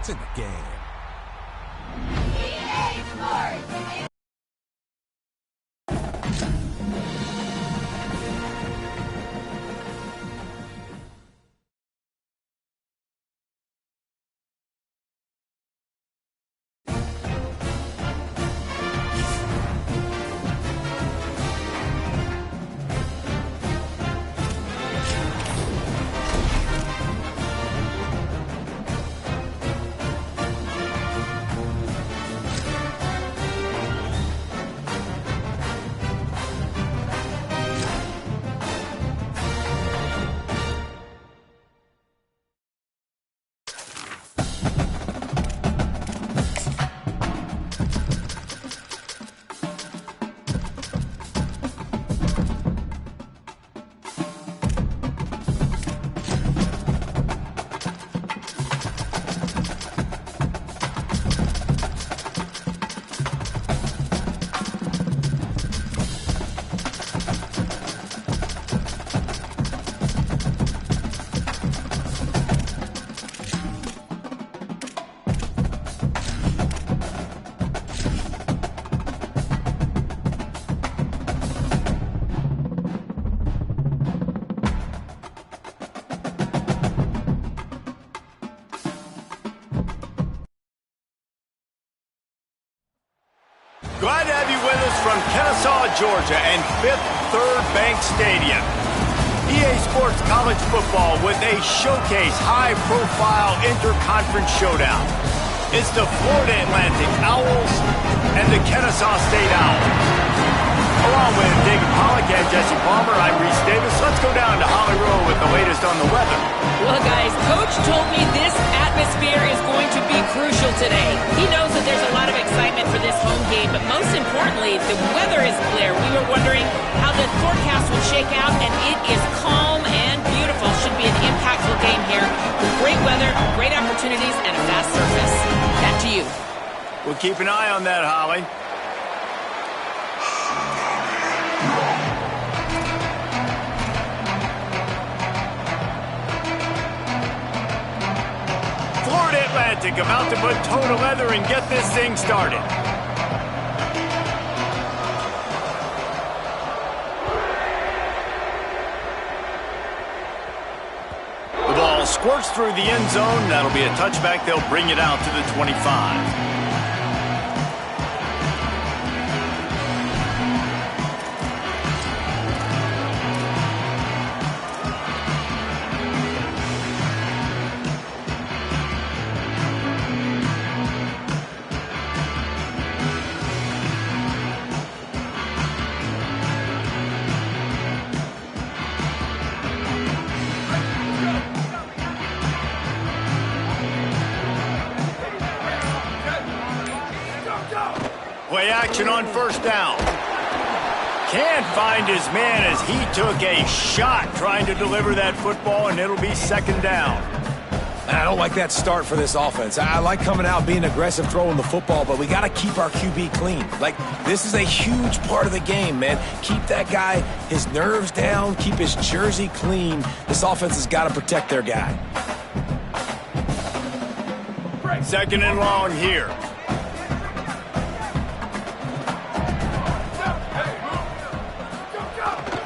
It's in the game. EA Sports. Glad to have you with us from Kennesaw, Georgia, and Fifth Third Bank Stadium. EA Sports College Football with a showcase high-profile interconference showdown. It's the Florida Atlantic Owls and the Kennesaw State Owls. Along with David Pollack and Jesse Palmer, I'm Reese Davis. Let's go down to Holly Rowe with the latest on the weather. Well, guys, Coach told me this atmosphere is going to be crucial today. He knows that there's a lot of excitement for this home game, but most importantly, the weather is clear. We were wondering how the forecast would shake out, and it is calm and beautiful. Should be an impactful game here with great weather, great opportunities, and a fast surface. Back to you. We'll keep an eye on that, Holly. Florida Atlantic about to put toe to leather and get this thing started. The ball squirts through the end zone. That'll be a touchback. They'll bring it out to the 25. Play action on first down. Can't find his man as he took a shot trying to deliver that football, and it'll be second down. I don't like that start for this offense. I like coming out, being aggressive, throwing the football, but we got to keep our QB clean. Like, this is a huge part of the game, man. Keep that guy, his nerves down, keep his jersey clean. This offense has got to protect their guy. Second and long here.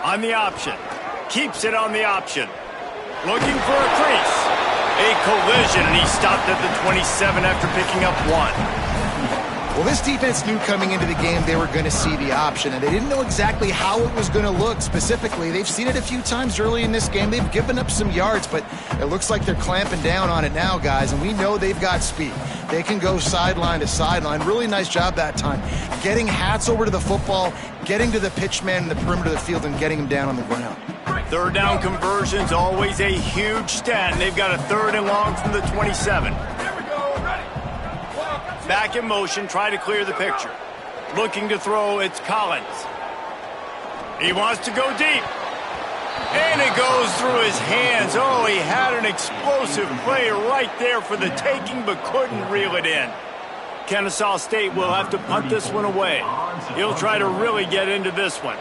On the option. Keeps it on the option. Looking for a crease. A collision, and he stopped at the 27 after picking up one. Well, this defense knew coming into the game they were going to see the option, and they didn't know exactly how it was going to look specifically. They've seen it a few times early in this game. They've given up some yards, but it looks like they're clamping down on it now, guys, and we know they've got speed. They can go sideline to sideline. Really nice job that time. Getting hats over to the football, getting to the pitch man in the perimeter of the field, and getting him down on the ground. Third down conversion's always a huge stat, and they've got a third and long from the 27. Back in motion, try to clear the picture. Looking to throw, it's Collins. He wants to go deep. And it goes through his hands. Oh, he had an explosive play right there for the taking, but couldn't reel it in. Kennesaw State will have to punt this one away. He'll try to really get into this one.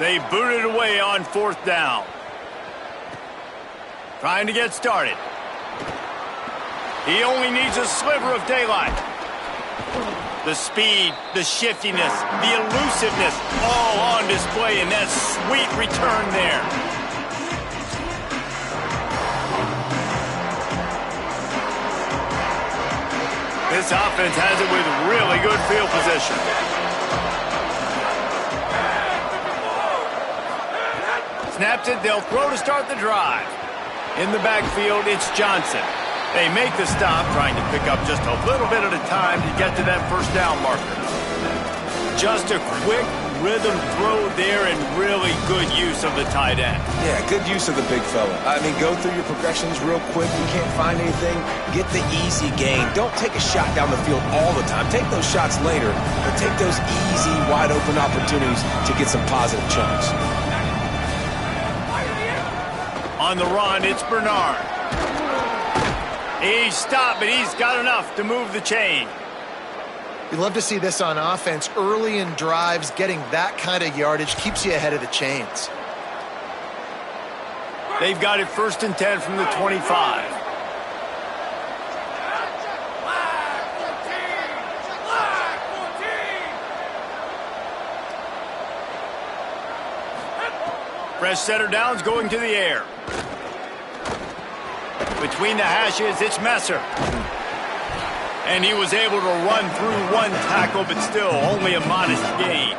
They boot it away on fourth down. Trying to get started. He only needs a sliver of daylight. The speed, the shiftiness, the elusiveness, all on display in that sweet return there. This offense has it with really good field position. Snaps it, they'll throw to start the drive. In the backfield, it's Johnson. They make the stop, trying to pick up just a little bit at a time to get to that first down marker. Just a quick rhythm throw there and really good use of the tight end. Yeah, good use of the big fella. I mean, go through your progressions real quick. You can't find anything, get the easy gain. Don't take a shot down the field all the time. Take those shots later, but take those easy, wide-open opportunities to get some positive chunks. On the run, it's Bernard. He's stopped, but he's got enough to move the chain. You love to see this on offense. Early in drives, getting that kind of yardage keeps you ahead of the chains. They've got it 1st and 10 from the 25. Fresh setter downs going to the air. Between the hashes, it's Messer. And he was able to run through one tackle, but still only a modest gain.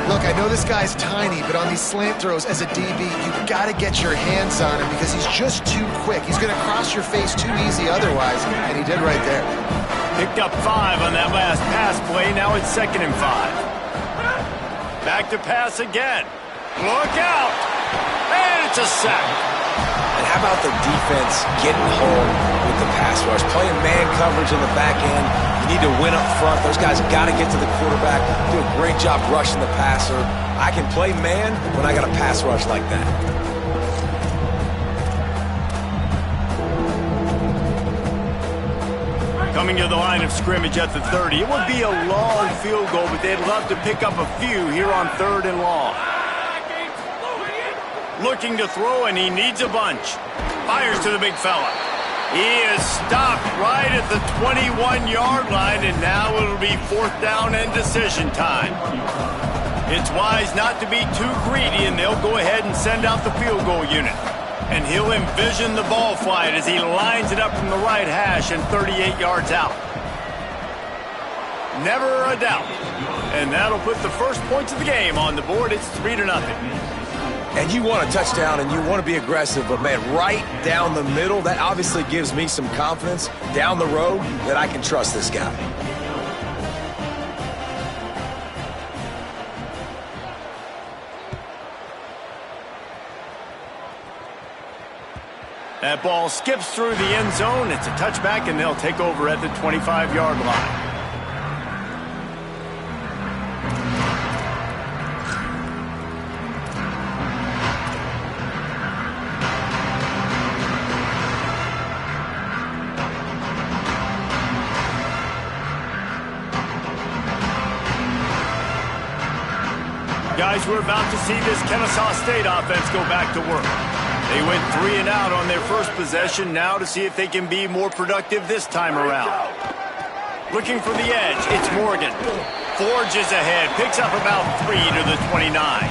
Look, I know this guy's tiny, but on these slant throws as a DB, you've got to get your hands on him because he's just too quick. He's going to cross your face too easy otherwise, and he did right there. Picked up 5 on that last pass play. Now it's 2nd and 5. Back to pass again. Look out! And it's a sack. And how about the defense getting home with the pass rush? Playing man coverage in the back end. You need to win up front. Those guys got to get to the quarterback. Do a great job rushing the passer. I can play man when I got a pass rush like that. Coming to the line of scrimmage at the 30. It would be a long field goal, but they'd love to pick up a few here on 3rd and long. Looking to throw, and he needs a bunch. Fires to the big fella. He is stopped right at the 21-yard line, and now it'll be 4th down and decision time. It's wise not to be too greedy, and they'll go ahead and send out the field goal unit. And he'll envision the ball flight as he lines it up from the right hash and 38 yards out. Never a doubt. And that'll put the first points of the game on the board. It's 3-0. And you want a touchdown and you want to be aggressive, but man, right down the middle, that obviously gives me some confidence down the road that I can trust this guy. That ball skips through the end zone. It's a touchback, and they'll take over at the 25-yard line. Guys, we're about to see this Kennesaw State offense go back to work. They went 3 and out on their first possession, now to see if they can be more productive this time around. Looking for the edge, it's Morgan. Forges ahead, picks up about 3 to the 29.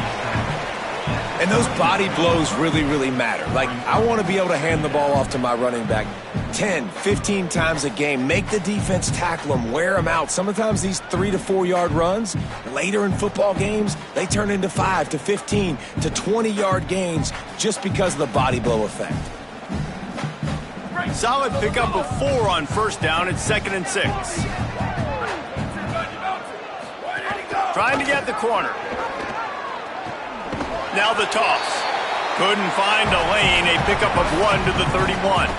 And those body blows really, really matter. Like, I want to be able to hand the ball off to my running back 10, 15 times a game. Make the defense tackle them, wear them out. Sometimes these 3 to 4 yard runs, later in football games, they turn into 5 to 15 to 20 yard gains just because of the body blow effect. Solid pickup of 4 on first down. It's 2nd and 6. Trying to get the corner. Now the toss. Couldn't find a lane. A pickup of 1 to the 31.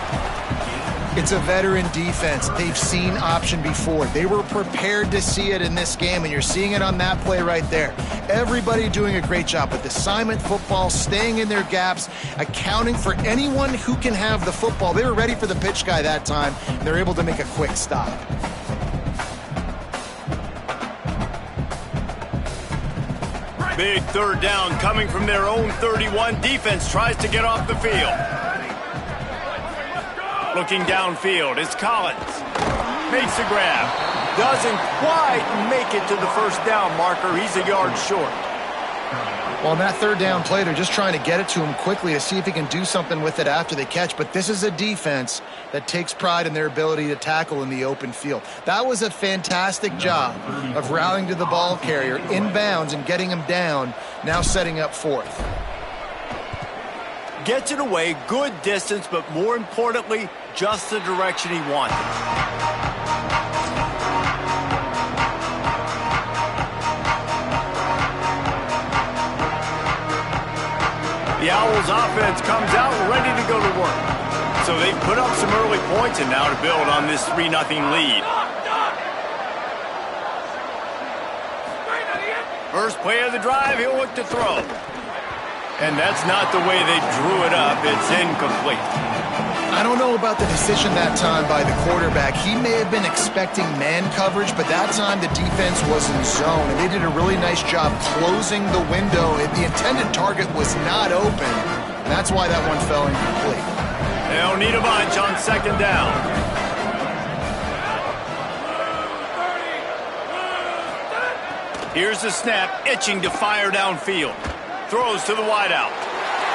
It's a veteran defense. They've seen option before. They were prepared to see it in this game, and you're seeing it on that play right there. Everybody doing a great job with assignment football, staying in their gaps, accounting for anyone who can have the football. They were ready for the pitch guy that time. They're able to make a quick stop. Big 3rd down coming from their own 31. Defense tries to get off the field. Looking downfield, it's Collins. Makes the grab. Doesn't quite make it to the first down marker. He's a yard short. Well, on that third down play, they're just trying to get it to him quickly to see if he can do something with it after the catch. But this is a defense that takes pride in their ability to tackle in the open field. That was a fantastic job of rallying to the ball carrier inbounds and getting him down, now setting up fourth. Gets it away, good distance, but more importantly, just the direction he wanted. The Owls offense comes out ready to go to work. So they've put up some early points and now to build on this 3-0 lead. First play of the drive, he'll look to throw. And that's not the way they drew it up. It's incomplete. I don't know about the decision that time by the quarterback. He may have been expecting man coverage, but that time the defense was in zone, and they did a really nice job closing the window. The intended target was not open, and that's why that one fell incomplete. They'll need a bunch on second down. Here's the snap, itching to fire downfield. Throws to the wideout.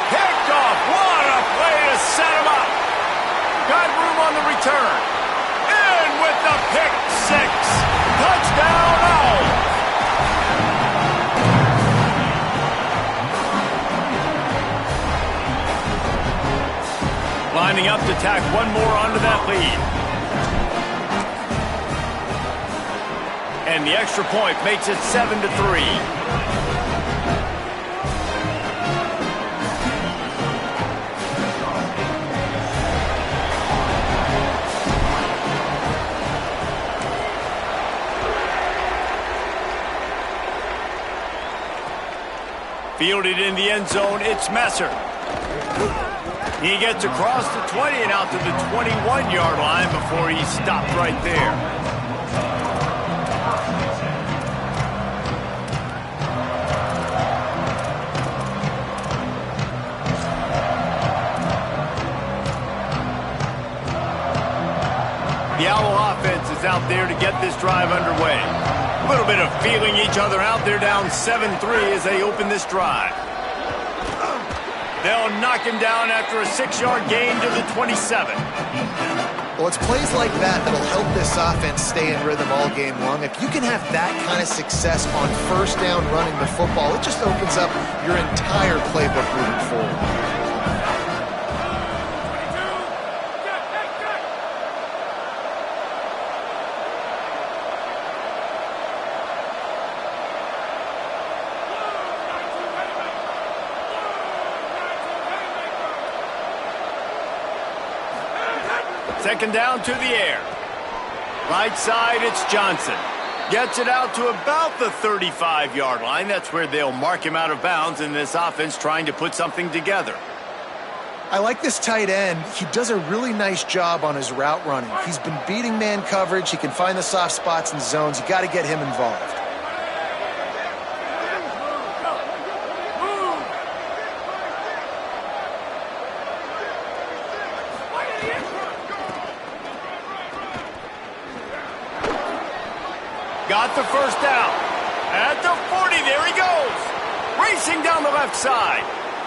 Picked off. What a play to set him up. Got room on the return. In with the pick six. Touchdown, Owl. Lining up to tack one more onto that lead. And the extra point makes it 7-3. Fielded in the end zone, it's Messer. He gets across the 20 and out to the 21-yard line before he's stopped right there. The Owl offense is out there to get this drive underway. A little bit of feeling each other out. They're down 7-3 as they open this drive. They'll knock him down after a 6-yard gain to the 27. Well, it's plays like that that'll help this offense stay in rhythm all game long. If you can have that kind of success on first down running the football, it just opens up your entire playbook moving forward. Second down to the air. Right side, it's Johnson. Gets it out to about the 35-yard line. That's where they'll mark him out of bounds in this offense trying to put something together. I like this tight end. He does a really nice job on his route running. He's been beating man coverage. He can find the soft spots and zones. You got to get him involved. Got the first down. At the 40, there he goes. Racing down the left side.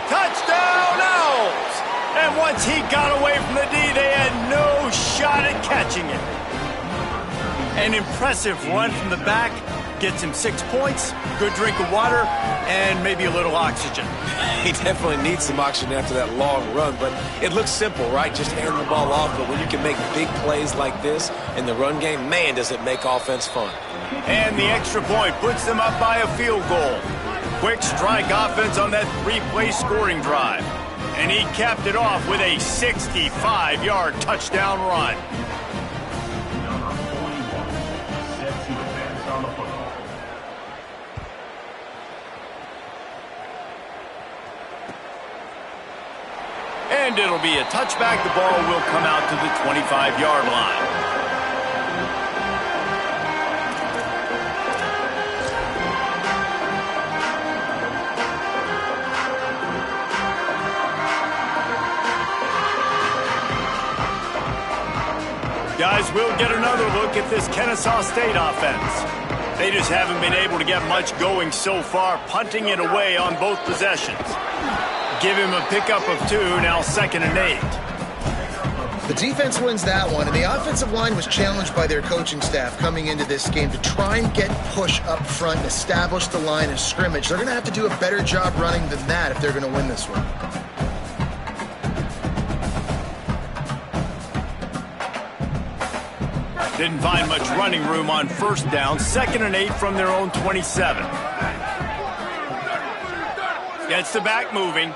Touchdown, Owls. And once he got away from the D, they had no shot at catching it. An impressive run from the back. Gets him 6 points, good drink of water, and maybe a little oxygen. He definitely needs some oxygen after that long run, but it looks simple, right? Just handing the ball off, but when you can make big plays like this in the run game, man, does it make offense fun. And the extra point puts them up by a field goal. Quick strike offense on that 3-play scoring drive. And he capped it off with a 65-yard touchdown run. And it'll be a touchback. The ball will come out to the 25-yard line. Guys, we'll get another look at this Kennesaw State offense. They just haven't been able to get much going so far, punting it away on both possessions. Give him a pickup of 2, now 2nd and 8. The defense wins that one, and the offensive line was challenged by their coaching staff coming into this game to try and get push up front and establish the line of scrimmage. They're going to have to do a better job running than that if they're going to win this one. Didn't find much running room on 1st down, 2nd and 8 from their own 27. Gets the back moving.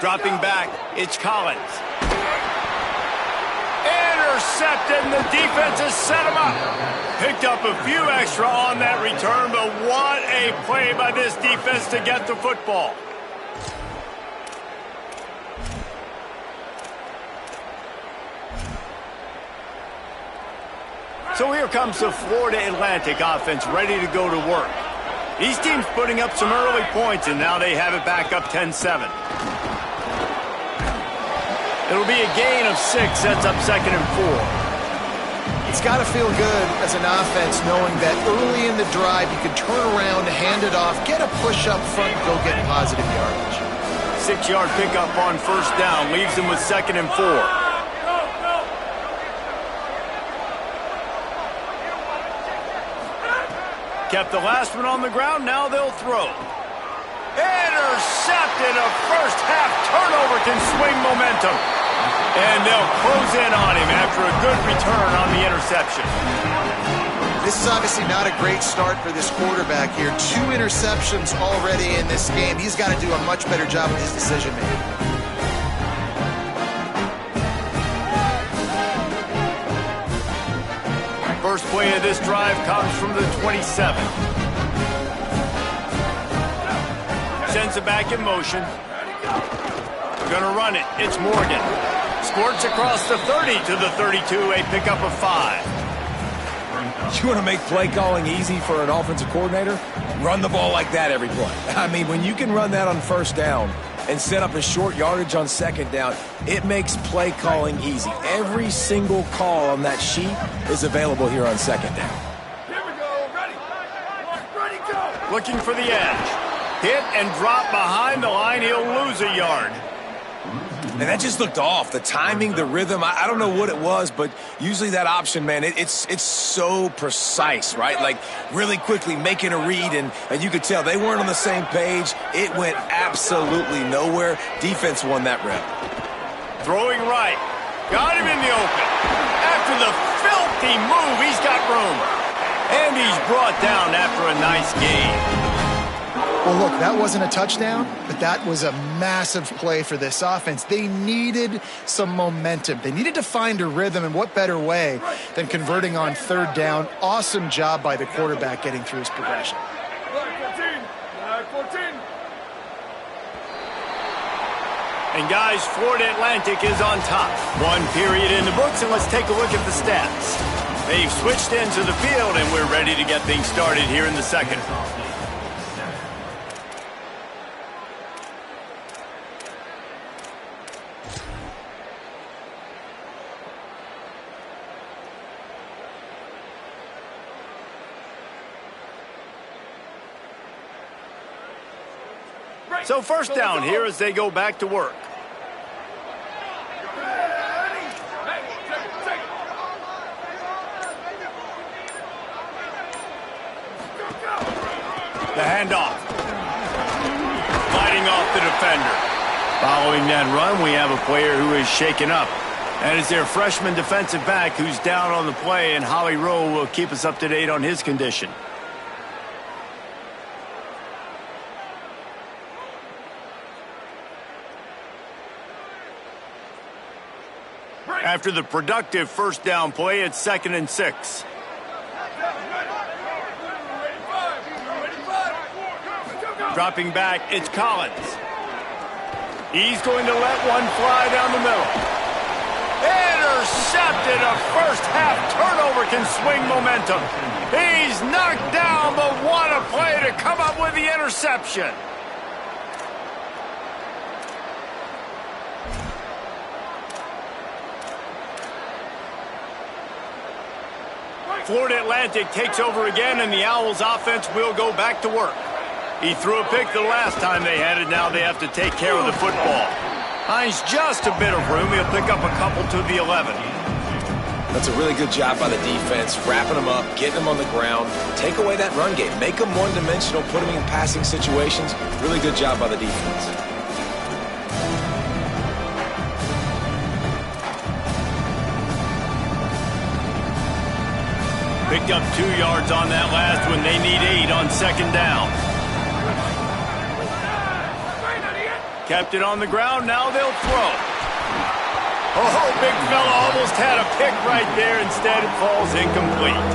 Dropping back, it's Collins. Intercepted, and the defense has set him up. Picked up a few extra on that return, but what a play by this defense to get the football. So here comes the Florida Atlantic offense ready to go to work. These teams putting up some early points, and now they have it back up 10-7. It'll be a gain of 6, sets up 2nd and 4. It's got to feel good as an offense knowing that early in the drive you can turn around, hand it off, get a push up front, and go get positive yardage. 6-yard pickup on 1st down, leaves them with 2nd and 4. Kept the last one on the ground, now they'll throw. Intercepted, a first half turnover can swing momentum. And they'll close in on him after a good return on the interception. This is obviously not a great start for this quarterback here. 2 interceptions already in this game. He's got to do a much better job with his decision making. First play of this drive comes from the 27. Sends it back in motion. We're going to run it. It's Morgan. Squirts across the 30 to the 32, a pickup of 5. You want to make play calling easy for an offensive coordinator? Run the ball like that every play. I mean, when you can run that on 1st down and set up a short yardage on 2nd down, it makes play calling easy. Every single call on that sheet is available here on 2nd down. Here we go. Ready, go. Looking for the edge. Hit and drop behind the line. He'll lose a yard. And that just looked off. The timing, the rhythm, I don't know what it was, but usually that option, man, it's so precise, right? Like really quickly making a read, and you could tell they weren't on the same page. It went absolutely nowhere. Defense won that rep. Throwing right. Got him in the open. After the filthy move, he's got room. And he's brought down after a nice gain. Well, look, that wasn't a touchdown, but that was a massive play for this offense. They needed some momentum. They needed to find a rhythm, and what better way than converting on 3rd down. Awesome job by the quarterback getting through his progression. 14. And guys, Florida Atlantic is on top. 1 period in the books, and let's take a look at the stats. They've switched into the field, and we're ready to get things started here in the 2nd. So 1st down here as they go back to work. The handoff. Fighting off the defender. Following that run, we have a player who is shaken up. That is their freshman defensive back who's down on the play, and Holly Rowe will keep us up to date on his condition. After the productive 1st down play, it's 2nd and 6. Dropping back, it's Collins. He's going to let one fly down the middle. Intercepted. A first half turnover can swing momentum. He's knocked down, but what a play to come up with the interception. Florida Atlantic takes over again, and the Owls offense will go back to work. He threw a pick the last time they had it. Now they have to take care of the football. Finds just a bit of room. He'll pick up a couple to the 11. That's a really good job by the defense, wrapping them up, getting them on the ground, take away that run game, make them one-dimensional, put them in passing situations. Really good job by the defense. Picked up 2 yards on that last one. They need 8 on second down. Kept it on the ground. Now they'll throw. Oh, big fella almost had a pick right there. Instead, it falls incomplete.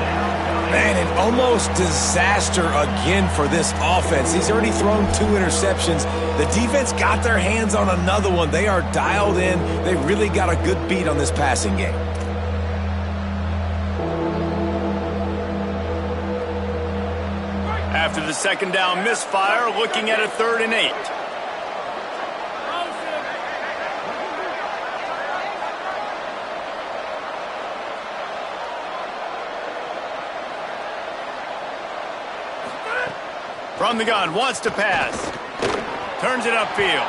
Man, an almost disaster again for this offense. He's already thrown 2 interceptions. The defense got their hands on another one. They are dialed in. They really got a good beat on this passing game. After the second down misfire, looking at a 3rd and 8. From the gun, wants to pass. Turns it upfield.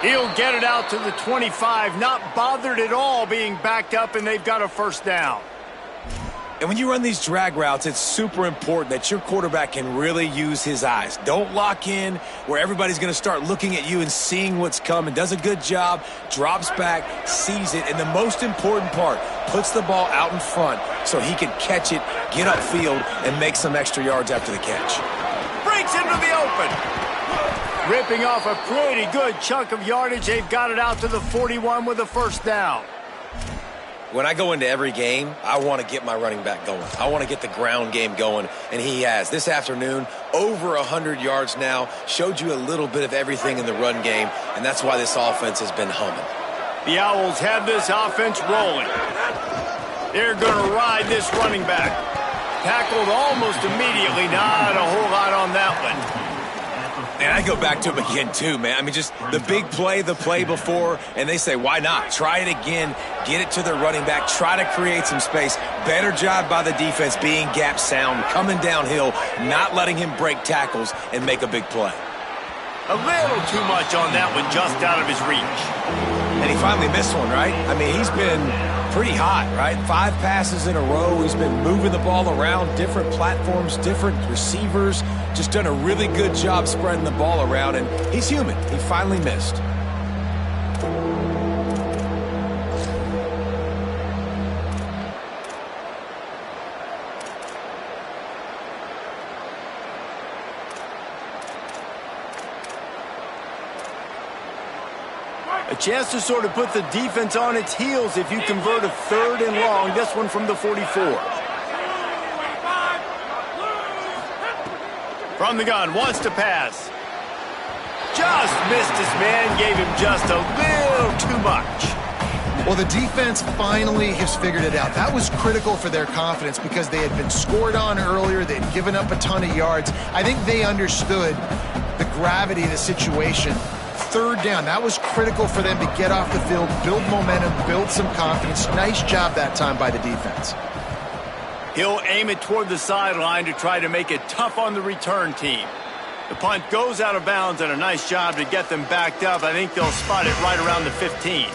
He'll get it out to the 25, not bothered at all being backed up, and they've got a first down. And when you run these drag routes, it's super important that your quarterback can really use his eyes. Don't lock in where everybody's going to start looking at you and seeing what's coming. Does a good job, drops back, sees it, and the most important part, puts the ball out in front so he can catch it, get upfield, and make some extra yards after the catch. Breaks into the open. Ripping off a pretty good chunk of yardage. They've got it out to the 41 with a first down. When I go into every game, I want to get my running back going. I want to get the ground game going, and he has. This afternoon, over 100 yards now, showed you a little bit of everything in the run game, and that's why this offense has been humming. The Owls have this offense rolling. They're going to ride this running back. Tackled almost immediately. Not a whole lot on that one. And I go back to him again, too, man. I mean, just the big play, the play before, and they say, why not? Try it again, get it to their running back, try to create some space. Better job by the defense being gap sound, coming downhill, not letting him break tackles and make a big play. A little too much on that one, just out of his reach. And he finally missed one, right? I mean, he's been pretty hot, right? 5 passes in a row. He's been moving the ball around, different platforms, different receivers. Just done a really good job spreading the ball around, and he's human. He finally missed. A chance to sort of put the defense on its heels if you convert a 3rd and long. This one from the 44. From the gun, wants to pass. Just missed his man, gave him just a little too much. Well, the defense finally has figured it out. That was critical for their confidence because they had been scored on earlier. They'd given up a ton of yards. I think they understood the gravity of the situation. 3rd down, that was critical for them to get off the field, build momentum, build some confidence. Nice job that time by the defense. He'll aim it toward the sideline to try to make it tough on the return team. The punt goes out of bounds, and a nice job to get them backed up. I think they'll spot it right around the 15.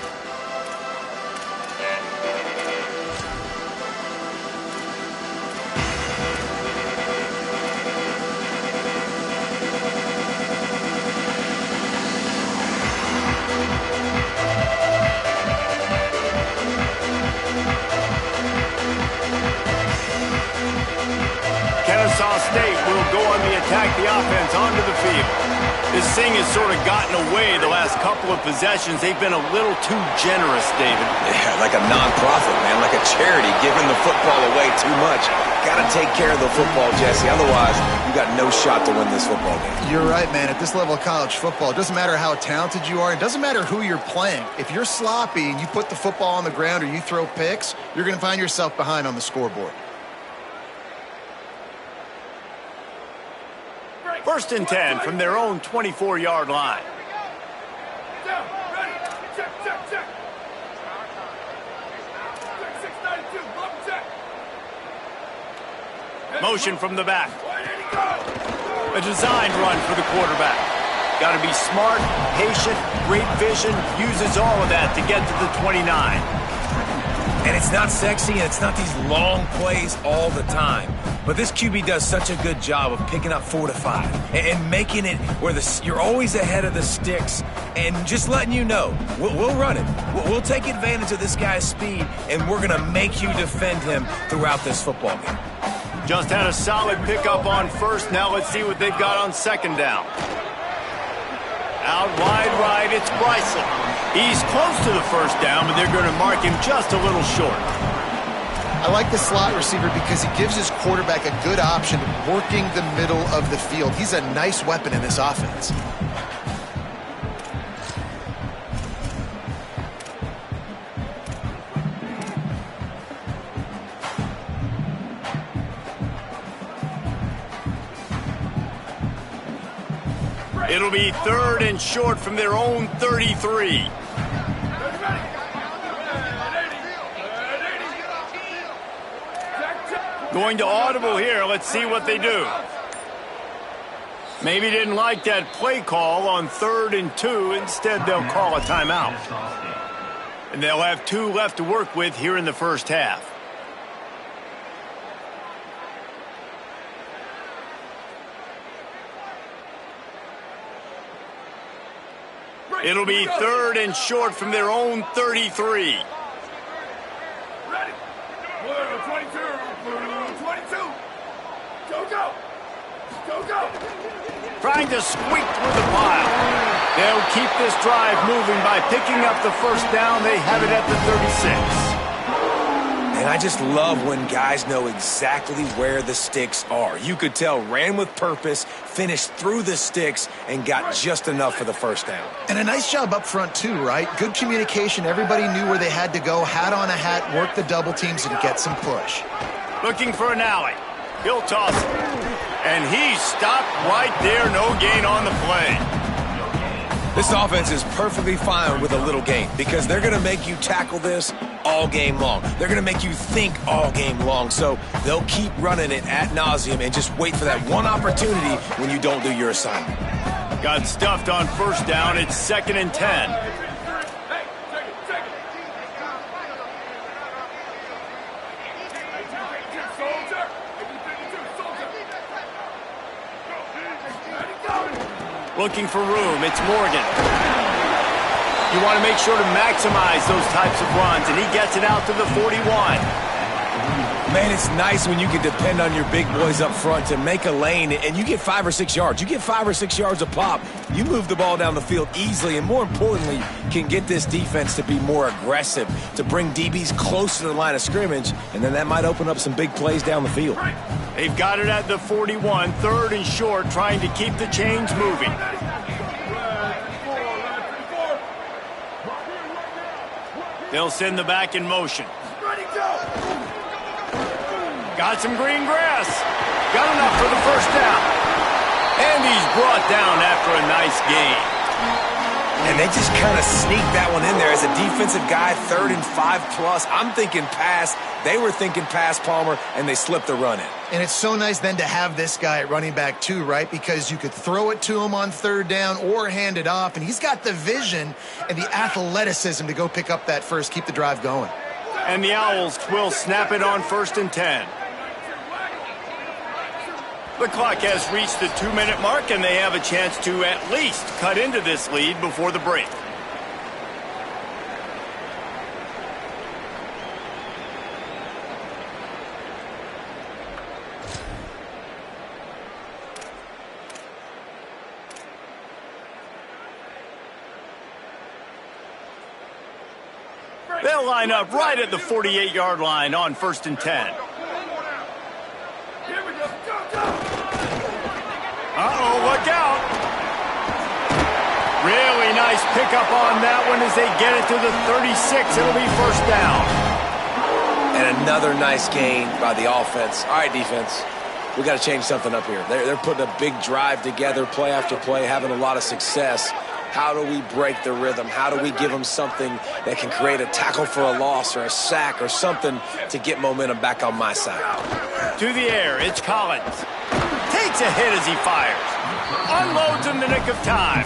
Kennesaw State will go on the attack, the offense onto the field. This thing has sort of gotten away the last couple of possessions. They've been a little too generous, David. Yeah, like a non-profit, man, like a charity, giving the football away too much. Got to take care of the football, Jesse. Otherwise, you got no shot to win this football game. You're right, man. At this level of college football, it doesn't matter how talented you are. It doesn't matter who you're playing. If you're sloppy and you put the football on the ground or you throw picks, you're going to find yourself behind on the scoreboard. 1st and 10 from their own 24-yard line. Motion from the back. A designed run for the quarterback. Got to be smart, patient, great vision, uses all of that to get to the 29. And it's not sexy, and it's not these long plays all the time. But this QB does such a good job of picking up 4 to 5 and making it where you're always ahead of the sticks and just letting you know, we'll run it. We'll take advantage of this guy's speed, and we're going to make you defend him throughout this football game. Just had a solid pickup on first. Now let's see what they've got on second down. Out wide right, it's Bryson. He's close to the first down, but they're going to mark him just a little short. I like the slot receiver because he gives his quarterback a good option working the middle of the field. He's a nice weapon in this offense. It'll be 3rd and short from their own 33. Going to audible here. Let's see what they do. Maybe didn't like that play call on 3rd and 2. Instead, they'll call a timeout. And they'll have 2 left to work with here in the first half. It'll be 3rd and short from their own 33. Ready. 22. Go. Trying to squeak through the pile. They'll keep this drive moving by picking up the first down. They have it at the 36. And I just love when guys know exactly where the sticks are. You could tell ran with purpose, finished through the sticks, and got just enough for the first down. And a nice job up front too, right? Good communication. Everybody knew where they had to go. Hat on a hat, work the double teams, and get some push. Looking for an alley. He'll toss it. And he's stopped right there. No gain on the play. This offense is perfectly fine with a little gain because they're going to make you tackle this all game long. They're going to make you think all game long. So they'll keep running it ad nauseum and just wait for that one opportunity when you don't do your assignment. Got stuffed on first down. It's 2nd and 10. Looking for room. It's Morgan. You want to make sure to maximize those types of runs, and he gets it out to the 41. Man, it's nice when you can depend on your big boys up front to make a lane, and you get 5 or 6 yards. You get 5 or 6 yards a pop. You move the ball down the field easily, and more importantly, can get this defense to be more aggressive, to bring DBs close to the line of scrimmage, and then that might open up some big plays down the field. They've got it at the 41, 3rd and short, trying to keep the chains moving. They'll send the back in motion. Got some green grass. Got enough for the first down. And he's brought down after a nice gain. And they just kind of sneaked that one in there as a defensive guy, 3rd and 5+. I'm thinking pass. They were thinking pass, Palmer, and they slipped the run in. And it's so nice then to have this guy at running back too, right? Because you could throw it to him on 3rd down or hand it off, and he's got the vision and the athleticism to go pick up that first, keep the drive going. And the Owls will snap it on 1st and 10. The clock has reached the 2-minute mark, and they have a chance to at least cut into this lead before the break. They'll line up right at the 48-yard line on 1st and 10. Uh-oh, look out. Really nice pickup on that one as they get it to the 36. It'll be first down. And another nice gain by the offense. All right, defense, we got to change something up here. They're putting a big drive together, play after play, having a lot of success. How do we break the rhythm? How do we give them something that can create a tackle for a loss or a sack or something to get momentum back on my side? through the air. It's Collins. Takes a hit as he fires. Unloads in the nick of time.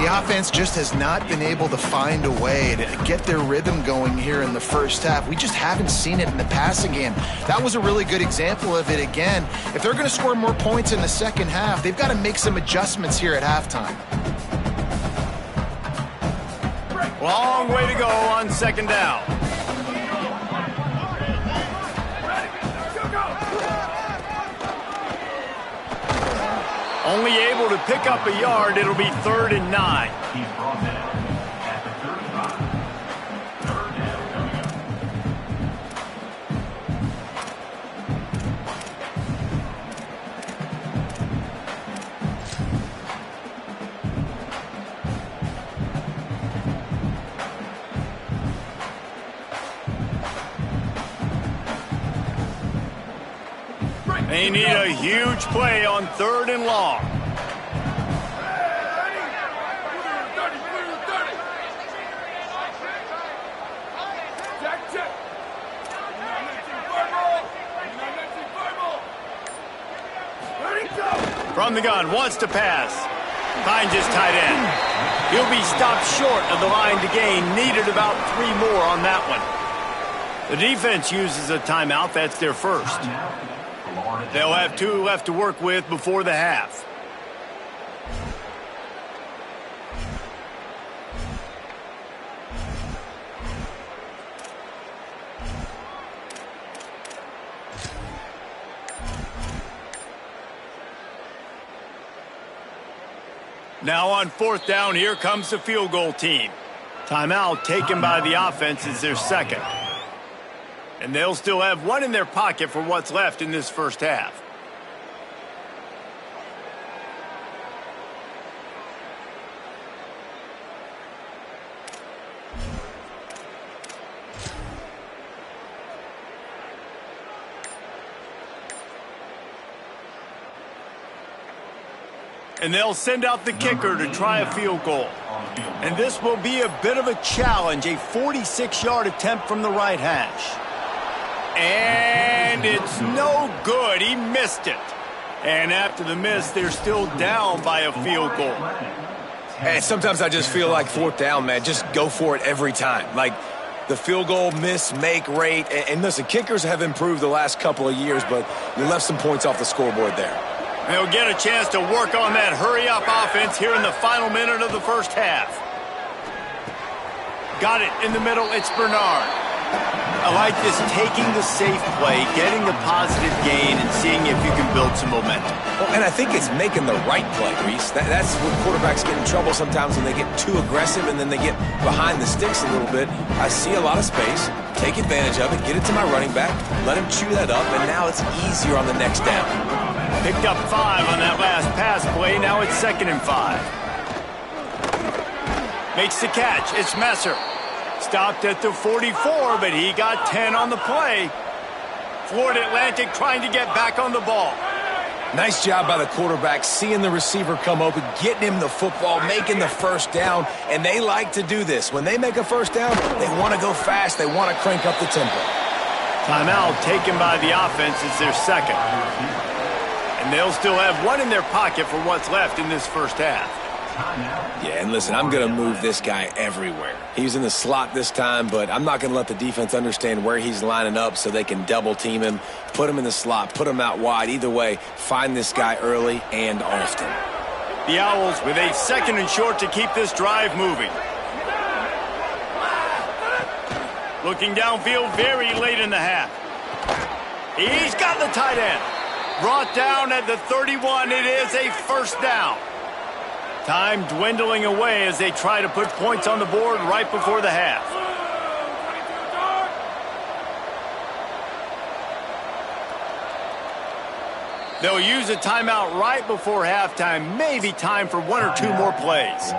The offense just has not been able to find a way to get their rhythm going here in the first half. We just haven't seen it in the passing game. That was a really good example of it again. If they're going to score more points in the second half, they've got to make some adjustments here at halftime. Long way to go on second down. Only able to pick up a yard. It'll be 3rd and 9. They need a huge play on 3rd and long. From the gun, wants to pass. Finds his tight end. He'll be stopped short of the line to gain. Needed about 3 more on that one. The defense uses a timeout. That's their first. They'll have 2 left to work with before the half. Now on 4th down, here comes the field goal team. Timeout taken by the offense is their second. And they'll still have 1 in their pocket for what's left in this first half. And they'll send out the kicker to try a field goal. And this will be a bit of a challenge, a 46-yard attempt from the right hash. And it's no good. He missed it. And after the miss, they're still down by a field goal. Hey, sometimes I just feel like 4th down, man. Just go for it every time. Like the field goal miss-make rate. And listen, kickers have improved the last couple of years, but you left some points off the scoreboard there. They'll get a chance to work on that hurry-up offense here in the final minute of the first half. Got it in the middle. It's Bernard. I like this, taking the safe play, getting the positive gain, and seeing if you can build some momentum. Well, and I think it's making the right play, Reese. That's where quarterbacks get in trouble sometimes when they get too aggressive and then they get behind the sticks a little bit. I see a lot of space, take advantage of it, get it to my running back, let him chew that up, and now it's easier on the next down. Picked up 5 on that last pass play. Now it's 2nd and 5. Makes the catch. It's Messer. Stopped at the 44, but he got 10 on the play. Florida Atlantic trying to get back on the ball. Nice job by the quarterback, seeing the receiver come open, getting him the football, making the first down, and they like to do this. When they make a first down, they want to go fast. They want to crank up the tempo. Timeout taken by the offense is their second. And they'll still have 1 in their pocket for what's left in this first half. Yeah, and listen, I'm going to move this guy everywhere. He's in the slot this time, but I'm not going to let the defense understand where he's lining up so they can double team him, put him in the slot, put him out wide. Either way, find this guy early and often. The Owls with a 2nd and short to keep this drive moving. Looking downfield very late in the half. He's got the tight end. Brought down at the 31. It is a first down. Time dwindling away as they try to put points on the board right before the half. They'll use a timeout right before halftime. Maybe time for 1 or 2 more plays.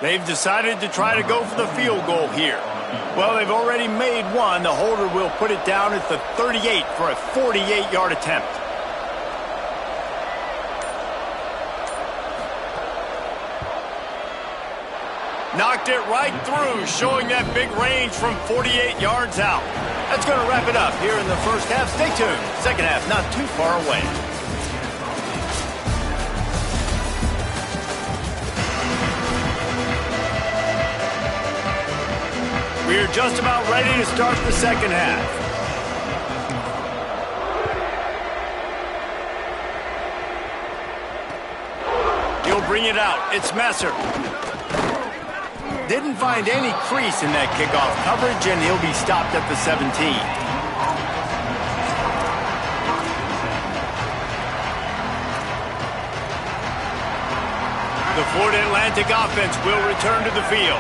They've decided to try to go for the field goal here. Well, they've already made 1. The holder will put it down at the 38 for a 48-yard attempt. Knocked it right through, showing that big range from 48 yards out. That's going to wrap it up here in the first half. Stay tuned. Second half not too far away. We're just about ready to start the second half. He'll bring it out. It's Messer. Didn't find any crease in that kickoff coverage, and he'll be stopped at the 17. The Florida Atlantic offense will return to the field.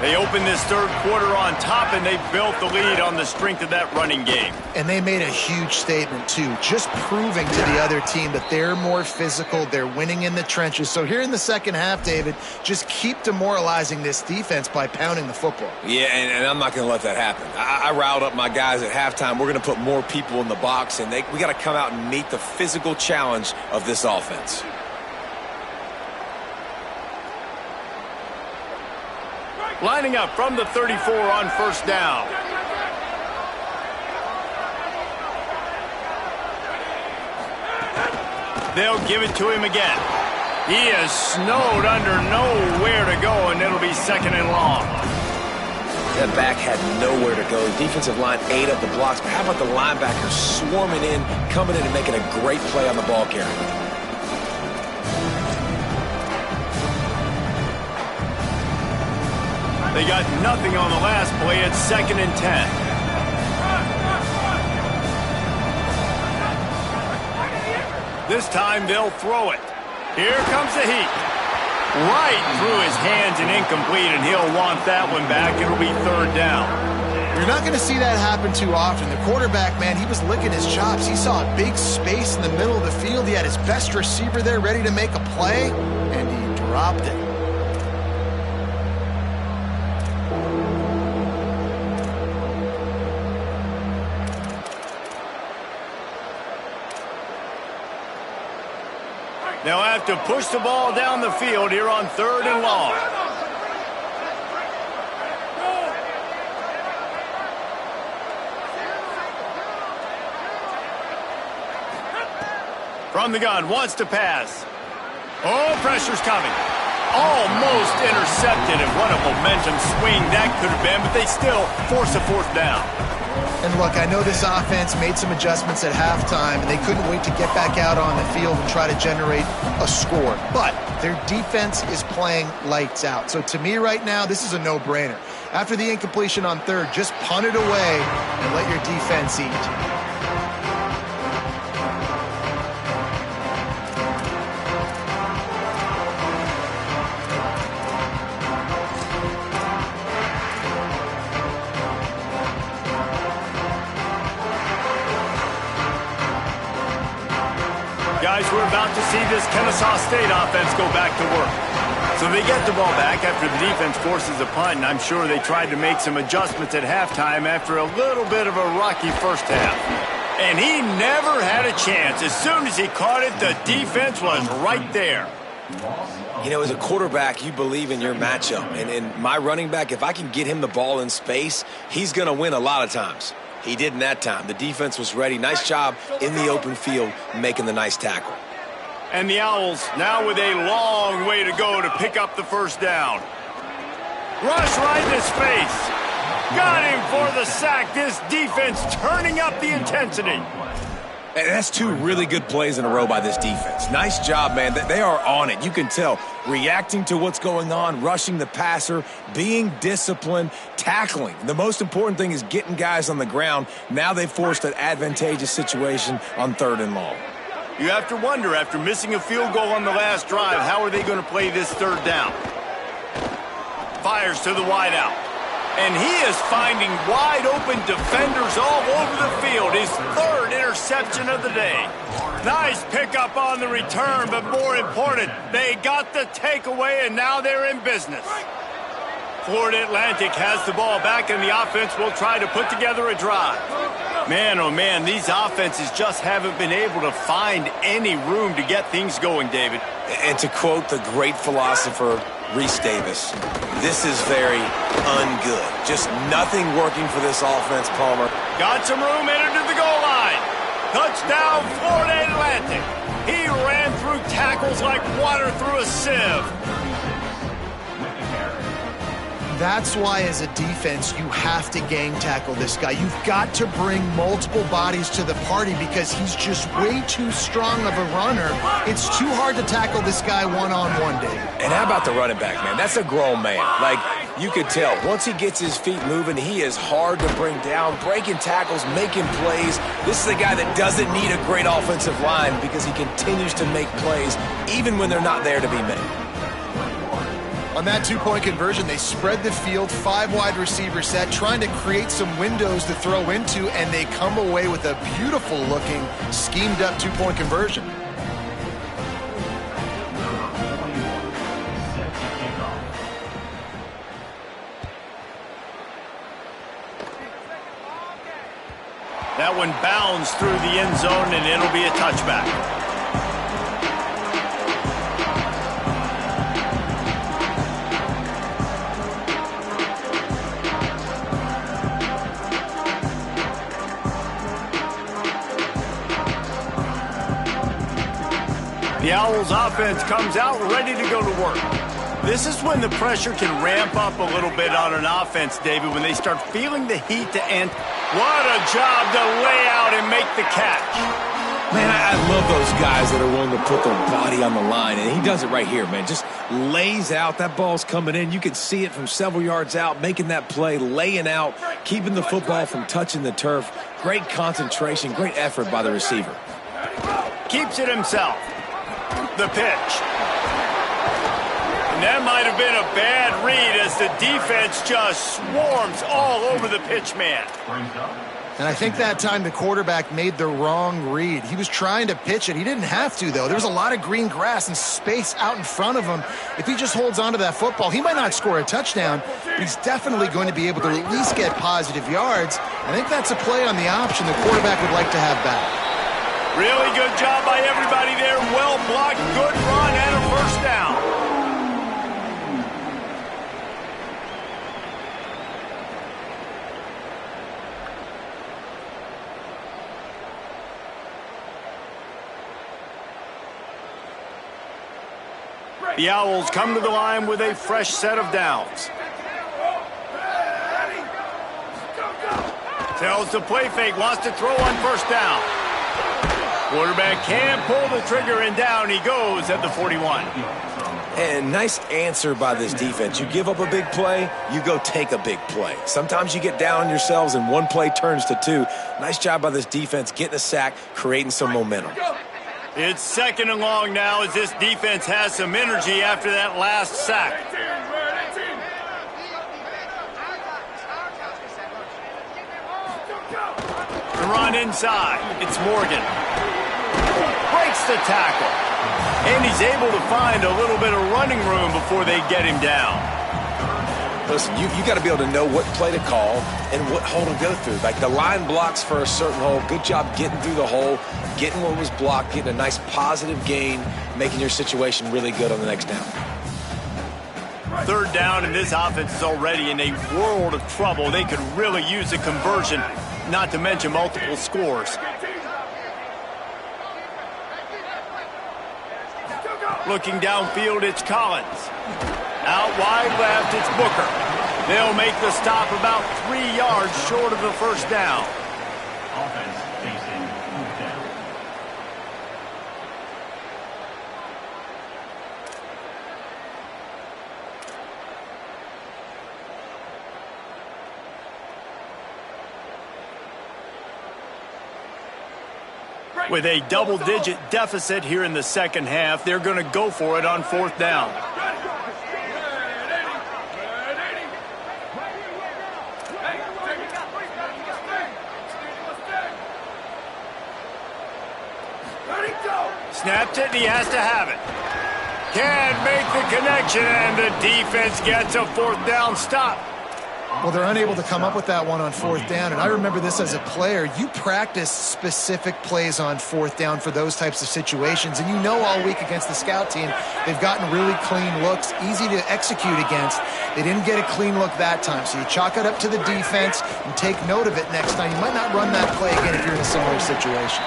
They opened this third quarter on top, and they built the lead on the strength of that running game. And they made a huge statement, too, just proving to the other team that they're more physical, they're winning in the trenches. So here in the second half, David, just keep demoralizing this defense by pounding the football. Yeah, and I'm not going to let that happen. I riled up my guys at halftime. We're going to put more people in the box, and we got to come out and meet the physical challenge of this offense. Lining up from the 34 on first down. They'll give it to him again. He is snowed under, nowhere to go, and it'll be second and long. That back had nowhere to go. The defensive line ate up the blocks, but how about the linebackers swarming in, coming in and making a great play on the ball carrier? They got nothing on the last play. It's second and 10. This time they'll throw it. Here comes the heat. Right through his hands and incomplete, and he'll want that one back. It'll be third down. You're not going to see that happen too often. The quarterback, man, he was licking his chops. He saw a big space in the middle of the field. He had his best receiver there ready to make a play, and he dropped it. They'll have to push the ball down the field here on third and long. From the gun, wants to pass. Oh, pressure's coming. Almost intercepted, and what a momentum swing that could have been, but they still force a fourth down. And look, I know this offense made some adjustments at halftime, and they couldn't wait to get back out on the field and try to generate a score. But their defense is playing lights out. So to me right now, this is a no-brainer. After the incompletion on third, just punt it away and let your defense eat. Guys, we're about to see this Kennesaw State offense go back to work. So they get the ball back after the defense forces a punt, and I'm sure they tried to make some adjustments at halftime after a little bit of a rocky first half. And he never had a chance. As soon as he caught it, the defense was right there. You know, as a quarterback, you believe in your matchup. And my running back, if I can get him the ball in space, he's going to win a lot of times. He didn't that time. The defense was ready. Nice job in the open field making the nice tackle. And the Owls now with a long way to go to pick up the first down. Rush right in his face. Got him for the sack. This defense turning up the intensity. And that's two really good plays in a row by this defense. Nice job, man. They are on it. You can tell. Reacting to what's going on, rushing the passer, being disciplined, tackling. The most important thing is getting guys on the ground. Now they forced an advantageous situation on third and long. You have to wonder, after missing a field goal on the last drive, how are they going to play this third down? Fires to the wideout. And he is finding wide-open defenders all over the field. His third interception of the day. Nice pickup on the return, but more important, they got the takeaway, and now they're in business. Florida Atlantic has the ball back, and the offense will try to put together a drive. Man, oh man, these offenses just haven't been able to find any room to get things going, David. And to quote the great philosopher, Reese Davis. This is very ungood. Just nothing working for this offense, Palmer. Got some room, entered to the goal line. Touchdown, Florida Atlantic. He ran through tackles like water through a sieve. That's why, as a defense, you have to gang tackle this guy. You've got to bring multiple bodies to the party because he's just way too strong of a runner. It's too hard to tackle this guy one-on-one, Dave. And how about the running back, man? That's a grown man. Like, you could tell, once he gets his feet moving, he is hard to bring down, breaking tackles, making plays. This is a guy that doesn't need a great offensive line because he continues to make plays even when they're not there to be made. On that two-point conversion, they spread the field, 5 wide receiver set, trying to create some windows to throw into, and they come away with a beautiful-looking, schemed-up two-point conversion. That one bounds through the end zone, and it'll be a touchback. The Owls offense comes out ready to go to work. This is when the pressure can ramp up a little bit on an offense, David, when they start feeling the heat to end. What a job to lay out and make the catch. Man, I love those guys that are willing to put their body on the line, and he does it right here, man. Just lays out. That ball's coming in. You can see it from several yards out, making that play, laying out, keeping the football from touching the turf. Great concentration, great effort by the receiver. Keeps it himself. The pitch. And that might have been a bad read as the defense just swarms all over the pitch man. And I think that time the quarterback made the wrong read. He was trying to pitch it. He didn't have to, though. There was a lot of green grass and space out in front of him. If he just holds on to that football, he might not score a touchdown, but he's definitely going to be able to at least get positive yards. I think that's a play on the option the quarterback would like to have back. Really good job by everybody there. Well blocked, good run, and a first down. The Owls come to the line with a fresh set of downs. Tells the play fake, wants to throw on first down. Quarterback can pull the trigger, and down he goes at the 41. And nice answer by this defense. You give up a big play, you go take a big play. Sometimes you get down on yourselves and one play turns to two. Nice job by this defense getting a sack, creating some momentum. It's second and long now as this defense has some energy after that last sack. The run inside. It's Morgan. Breaks the tackle. And he's able to find a little bit of running room before they get him down. Listen, you got to be able to know what play to call and what hole to go through. Like the line blocks for a certain hole. Good job getting through the hole, getting what was blocked, getting a nice positive gain, making your situation really good on the next down. Third down, and this offense is already in a world of trouble. They could really use a conversion, not to mention multiple scores. Looking downfield, it's Collins. Out wide left, it's Booker. They'll make the stop about 3 yards short of the first down. Offense facing fourth down. With a double-digit deficit here in the second half, they're going to go for it on fourth down. Snapped it, and he has to have it. Can't make the connection, and the defense gets a fourth down stop. Well, they're unable to come up with that one on fourth down, and I remember this as a player. You practice specific plays on fourth down for those types of situations, and you know all week against the scout team, they've gotten really clean looks, easy to execute against. They didn't get a clean look that time, so you chalk it up to the defense and take note of it next time. You might not run that play again if you're in a similar situation.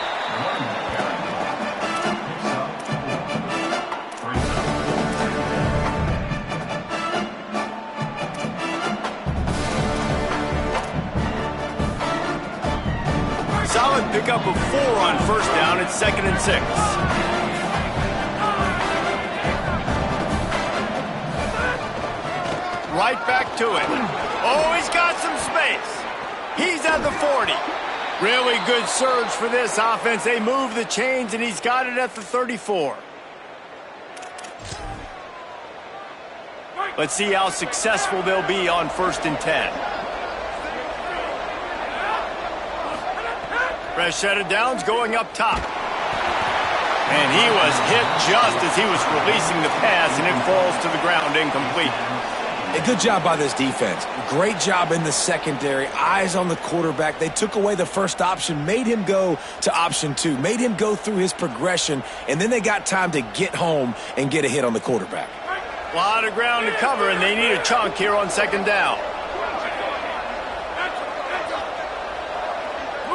Solid pickup of 4 on first down. It's 2nd and 6. Right back to it. Oh, he's got some space. He's at the 40. Really good surge for this offense. They move the chains, and he's got it at the 34. Let's see how successful they'll be on 1st and 10. Fresh set of downs going up top. And he was hit just as he was releasing the pass, and it falls to the ground incomplete. A good job by this defense. Great job in the secondary. Eyes on the quarterback. They took away the first option, made him go to option 2, made him go through his progression, and then they got time to get home and get a hit on the quarterback. A lot of ground to cover, and they need a chunk here on 2nd down.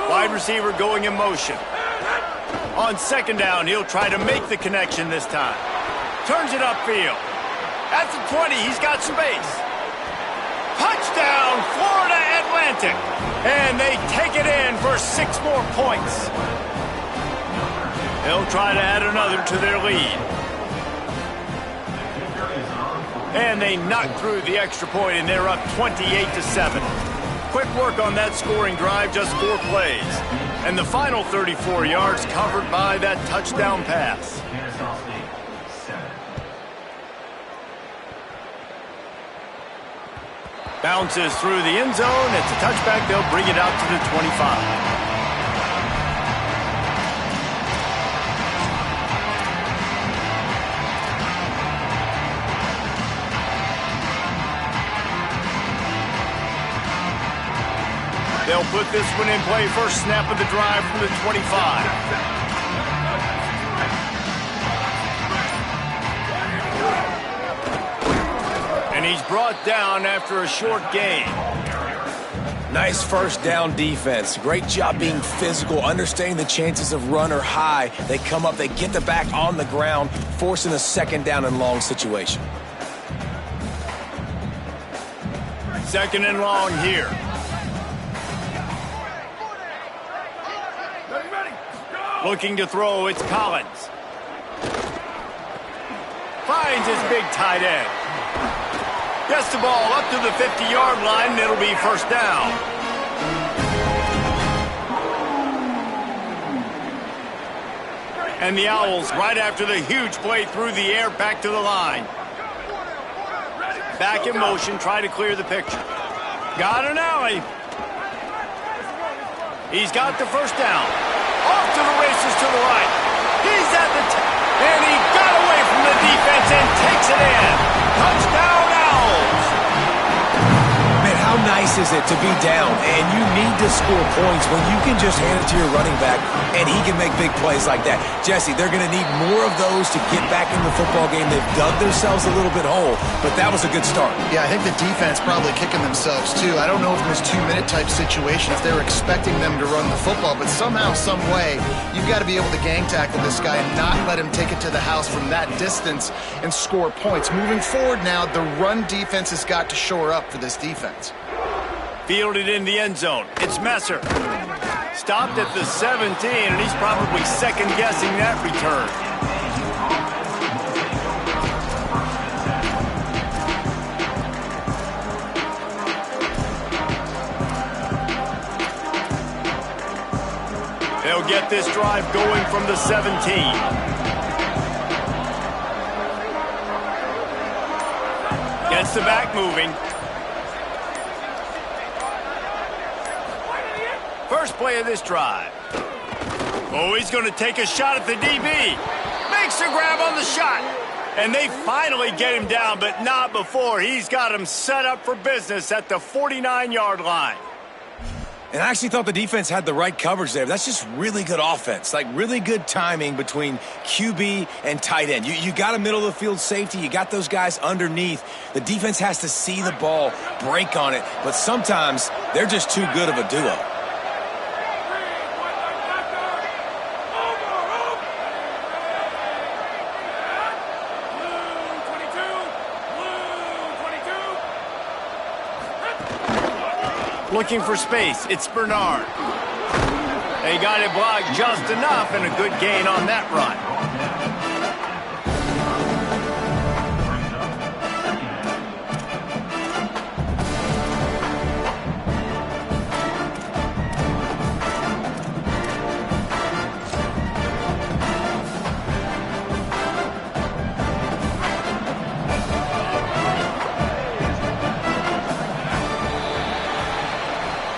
Wide receiver going in motion. On 2nd down, he'll try to make the connection this time. Turns it upfield. At the 20, he's got space. Touchdown, Florida Atlantic. And they take it in for 6 more points. They'll try to add another to their lead. And they knock through the extra point, and they're up 28-7. Quick work on that scoring drive, just 4 plays. And the final 34 yards covered by that touchdown pass. Bounces through the end zone. It's a touchback. They'll bring it out to the 25. They'll put this one in play. First snap of the drive from the 25. And he's brought down after a short gain. Nice first down defense. Great job being physical, understanding the chances of run are high. They come up, they get the back on the ground, forcing a 2nd down and long situation. 2nd and long here. Looking to throw, it's Collins. Finds his big tight end. Gets the ball up to the 50-yard line, and it'll be first down. And the Owls, right after the huge play through the air, back to the line. Back in motion, try to clear the picture. Got an alley. He's got the first down. Off to the races to the right. He's at the and he got away from the defense and takes it in. Touchdown, Owls. Man, how nice is it to be down and you need to score points when you can just hand it to your running back and he can make big plays like that. Jesse, they're going to need more of those to get back in the football game. They've dug themselves a little bit whole, but that was a good start. Yeah, I think the defense probably kicking themselves too. I don't know if it was 2-minute type situations. They were expecting them to run the football, but somehow, some way, you've got to be able to gang tackle this guy and not let him take it to the house from that distance and score points. Moving forward now, the run defense has got to shore up for this defense. Fielded in the end zone. It's Messer. Stopped at the 17, and he's probably second-guessing that return. They'll get this drive going from the 17. Gets the back moving. First play of this drive. Oh, he's going to take a shot at the DB. Makes a grab on the shot. And they finally get him down, but not before. He's got him set up for business at the 49-yard line. And I actually thought the defense had the right coverage there. That's just really good offense, like really good timing between QB and tight end. You got a middle-of-the-field safety. You got those guys underneath. The defense has to see the ball, break on it, but sometimes they're just too good of a duo. Looking for space, it's Bernard. They got it blocked just enough and a good gain on that run.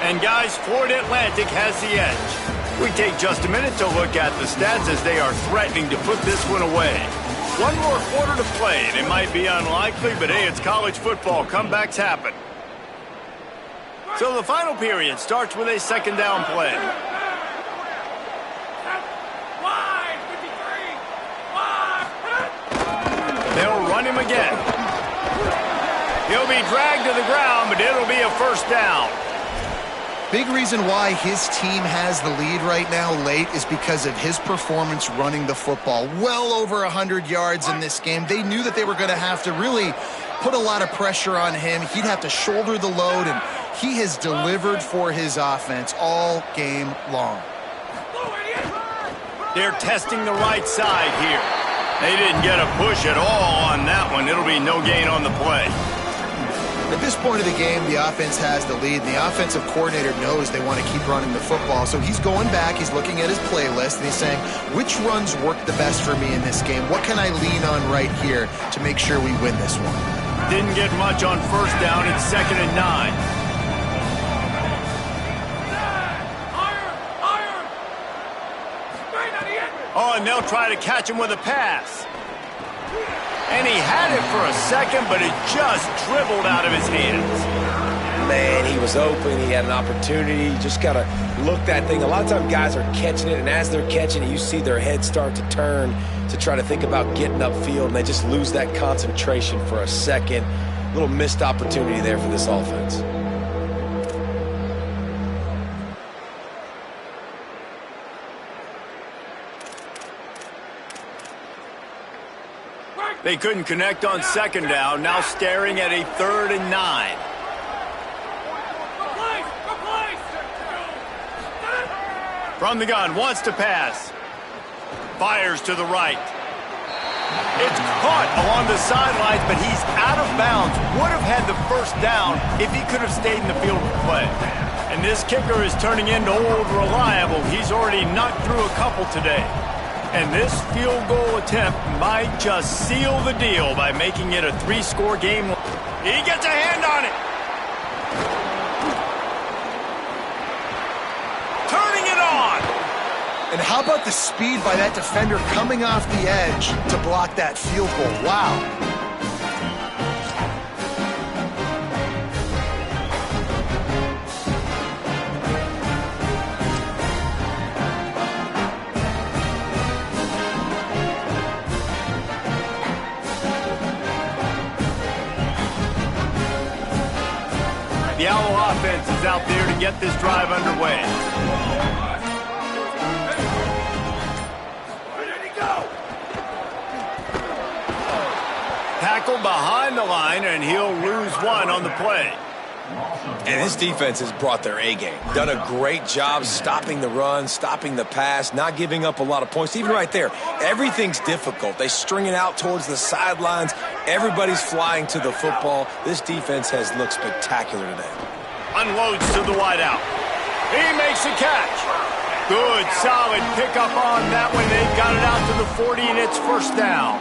And guys, Florida Atlantic has the edge. We take just a minute to look at the stats as they are threatening to put this one away. One more quarter to play, and it might be unlikely, but hey, it's college football. Comebacks happen. So the final period starts with a second down play. They'll run him again. He'll be dragged to the ground, but it'll be a first down. Big reason why his team has the lead right now late is because of his performance running the football. Well over 100 yards in this game. They knew that they were going to have to really put a lot of pressure on him. He'd have to shoulder the load, and he has delivered for his offense all game long. They're testing the right side here. They didn't get a push at all on that one. It'll be no gain on the play. At this point of the game, the offense has the lead, and the offensive coordinator knows they want to keep running the football. So he's going back, he's looking at his playlist, and he's saying, which runs work the best for me in this game? What can I lean on right here to make sure we win this one? Didn't get much on first down. It's 2nd and 9. Oh, and they'll try to catch him with a pass. And he had it for a second, but it just dribbled out of his hands. Man, he was open. He had an opportunity. You just got to look that thing. A lot of times guys are catching it, and as they're catching it, you see their head start to turn to try to think about getting upfield, and they just lose that concentration for a second. A little missed opportunity there for this offense. They couldn't connect on second down, now staring at a 3rd and 9. From the gun, wants to pass. Fires to the right. It's caught along the sidelines, but he's out of bounds. Would have had the first down if he could have stayed in the field of play. And this kicker is turning into old reliable. He's already knocked through a couple today. And this field goal attempt might just seal the deal by making it a 3-score game. He gets a hand on it. Turning it on. And how about the speed by that defender coming off the edge to block that field goal? Wow. The Owl offense is out there to get this drive underway. Tackled behind the line, and he'll lose one on the play. And this defense has brought their A-game. Done a great job stopping the run, stopping the pass, not giving up a lot of points. Even right there, everything's difficult. They string it out towards the sidelines. Everybody's flying to the football. This defense has looked spectacular today. Unloads to the wideout. He makes a catch. Good, solid pickup on that one. They've got it out to the 40, and it's first down.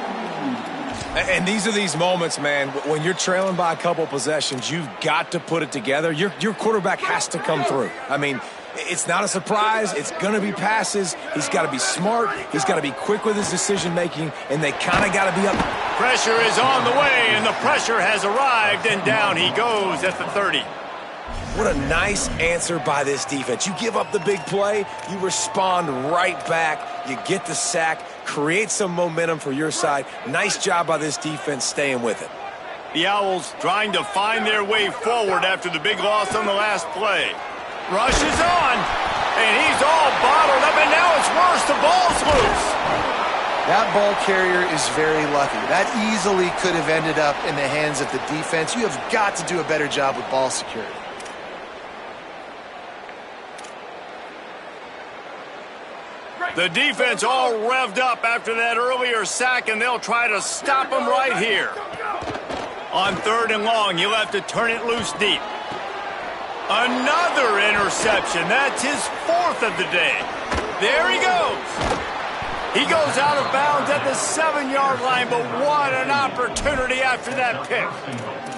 And these are these moments, man, when you're trailing by a couple possessions, you've got to put it together. Your quarterback has to come through. I mean, it's not a surprise. It's going to be passes. He's got to be smart. He's got to be quick with his decision-making, and they kind of got to be up Pressure is on the way, and the pressure has arrived, and down he goes at the 30. What a nice answer by this defense. You give up the big play, you respond right back, you get the sack, create some momentum for your side. Nice job by this defense staying with it. The Owls trying to find their way forward after the big loss on the last play. Rush is on, and he's all bottled up, and now it's worse. The ball's loose. That ball carrier is very lucky. That easily could have ended up in the hands of the defense. You have got to do a better job with ball security. The defense all revved up after that earlier sack, and they'll try to stop him right here. On 3rd and long, you'll have to turn it loose deep. Another interception. That's his 4th of the day. There he goes. He goes out of bounds at the 7-yard line, but what an opportunity after that pick.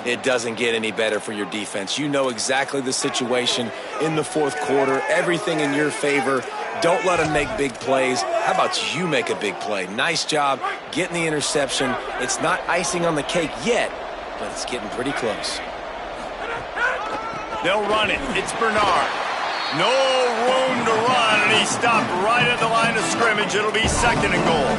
It doesn't get any better for your defense. You know exactly the situation in the 4th quarter, everything in your favor. Don't let them make big plays. How about you make a big play? Nice job getting the interception. It's not icing on the cake yet, but it's getting pretty close. They'll run it. It's Bernard. No room to run, and he stopped right at the line of scrimmage. It'll be 2nd and goal.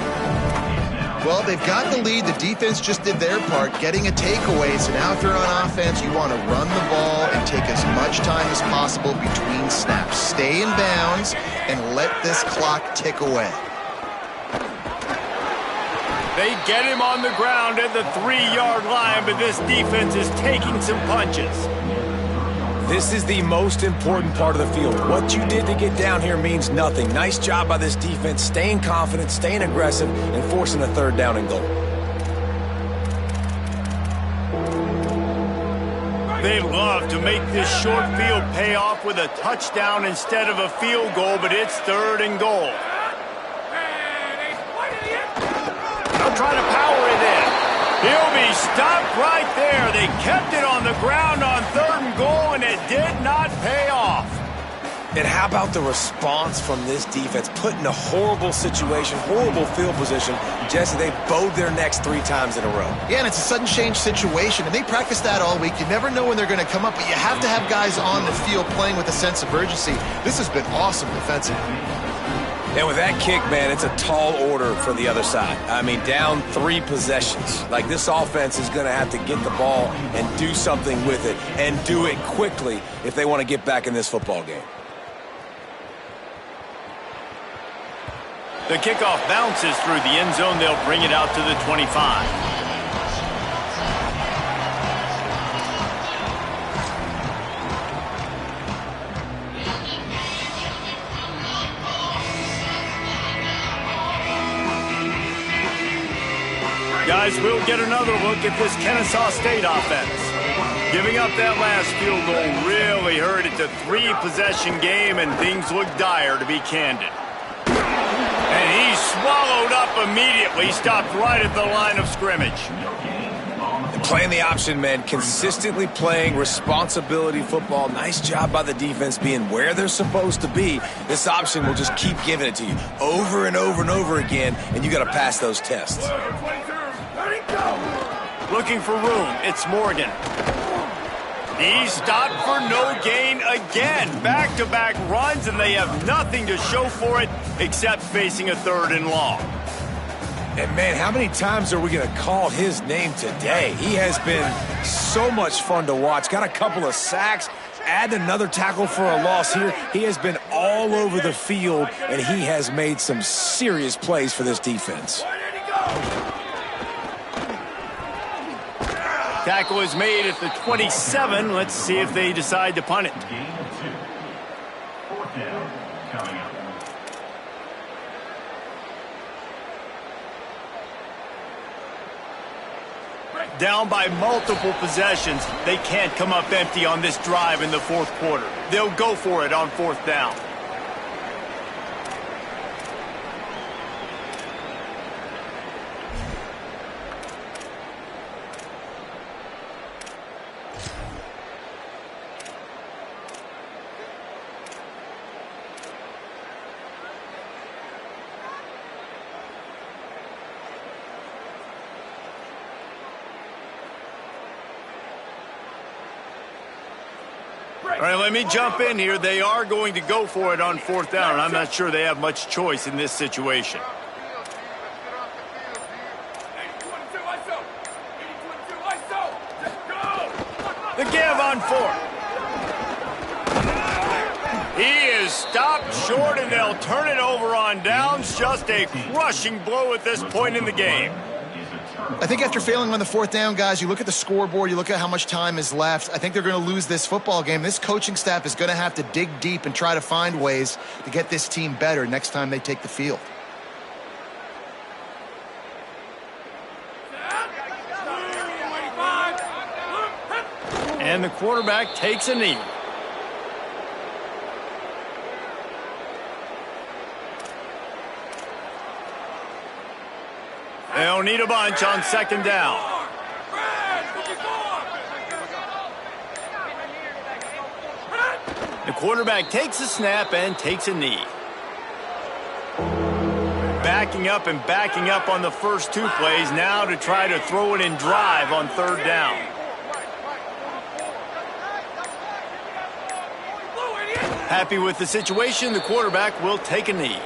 Well, they've got the lead. The defense just did their part, getting a takeaway. So now if you're on offense, you want to run the ball and take as much time as possible between snaps. Stay in bounds and let this clock tick away. They get him on the ground at the 3-yard line, but this defense is taking some punches. This is the most important part of the field. What you did to get down here means nothing. Nice job by this defense, staying confident, staying aggressive, and forcing a 3rd down and goal. They love to make this short field pay off with a touchdown instead of a field goal, but it's 3rd and goal. They'll try to power it in. He'll be stopped right there. They kept it on the ground on 3rd and goal, and it did not pay off. And how about the response from this defense? Put in a horrible situation, horrible field position. Jesse, they bowed their necks 3 times in a row. Yeah, and it's a sudden change situation, and they practice that all week. You never know when they're going to come up, but you have to have guys on the field playing with a sense of urgency. This has been awesome defensively. And with that kick, man, it's a tall order for the other side. I mean, down 3 possessions. Like, this offense is going to have to get the ball and do something with it, and do it quickly if they want to get back in this football game. The kickoff bounces through the end zone. They'll bring it out to the 25. Guys, we'll get another look at this Kennesaw State offense. Giving up that last field goal really hurt. It's a 3-possession game, and things look dire, to be candid. And he swallowed up immediately, stopped right at the line of scrimmage. Playing the option, man, consistently playing responsibility football. Nice job by the defense being where they're supposed to be. This option will just keep giving it to you over and over and over again, and you got to pass those tests. Looking for room. It's Morgan. He stopped for no gain again. Back-to-back runs, and they have nothing to show for it except facing a 3rd and long. And, man, how many times are we going to call his name today? He has been so much fun to watch. Got a couple of sacks. Add another tackle for a loss here. He has been all over the field, and he has made some serious plays for this defense. Tackle is made at the 27. Let's see if they decide to punt it. Gain 2. 4th down coming up. Down by multiple possessions. They can't come up empty on this drive in the 4th quarter. They'll go for it on 4th down. All right, let me jump in here. They are going to go for it on 4th down, and I'm not sure they have much choice in this situation. The give on 4th. He is stopped short, and they'll turn it over on downs. Just a crushing blow at this point in the game. I think after failing on the 4th down, guys, you look at the scoreboard, you look at how much time is left. I think they're going to lose this football game. This coaching staff is going to have to dig deep and try to find ways to get this team better next time they take the field. And the quarterback takes a knee. They'll need a bunch on 2nd down. The quarterback takes a snap and takes a knee. Backing up and backing up on the first 2 plays now to try to throw it in drive on 3rd down. Happy with the situation, the quarterback will take a knee.